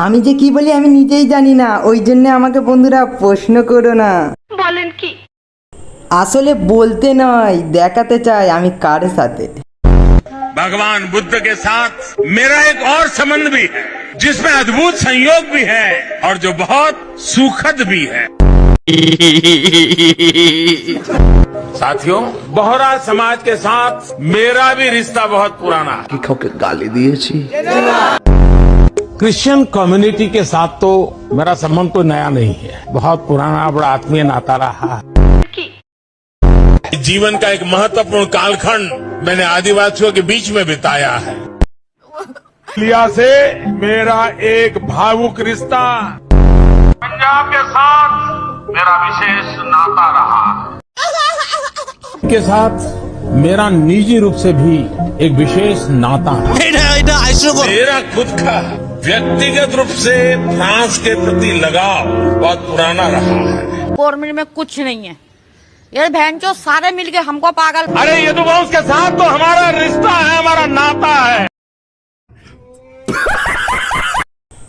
আমি যে কি বলি আমি নিজেই জানি না, ওই জন্য আমাকে বন্ধুরা প্রশ্ন করো না। বলেন কি? আসলে বলতে নয়, দেখাতে চাই আমি কার সাথে। भगवान बुद्ध के साथ मेरा एक और संबंध भी है, जिसमें अद्भुत संयोग भी है और जो बहुत सुखद भी है। साथियों, बोहरा समाज के साथ मेरा भी रिश्ता बहुत पुराना है। কাউকে গালি দিয়েছি? क्रिश्चियन कम्युनिटी के साथ तो मेरा संबंध तो नया नहीं है, बहुत पुराना बड़ा आत्मीय नाता रहा है। जीवन का एक महत्वपूर्ण कालखंड मैंने आदिवासियों के बीच में बिताया है। लिया से मेरा एक भावुक रिश्ता, पंजाब के साथ मेरा विशेष नाता रहा है। के साथ मेरा निजी रूप से भी एक विशेष नाता है। मेरा खुद का व्यक्तिगत रूप से फ्रांस के प्रति लगाव बहुत पुराना रहा है। गवर्नमेंट में कुछ नहीं है, ये बहन जो सारे मिलके हमको पागल। अरे यदुवंश के साथ तो हमारा रिश्ता है, हमारा नाता है।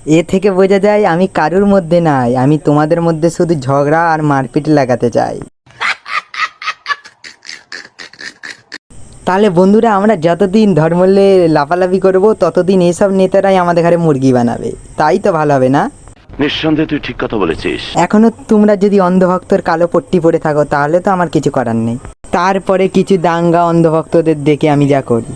এ থেকে বোঝা যায় আমি কারুর মধ্যে নাই, আমি তোমাদের মধ্যে শুধু ঝগড়া আর মারপিট লাগাতে চাই। তাহলে বন্ধুরা আমরা যতদিন ধর্মলে লাফালাফি করব ততদিন এইসব নেতারাই আমাদের ঘরে মুরগি বানাবে, তাই তো ভালো হবে না? নিঃসন্দেহে তুই ঠিক কথা বলেছিস। এখনো তোমরা যদি অন্ধভক্তর কালো পট্টি পরে থাকো তাহলে তো আমার কিছু করার নেই। তারপরে কিছু দাঙ্গা অন্ধভক্তদের দেখে আমি যা করি।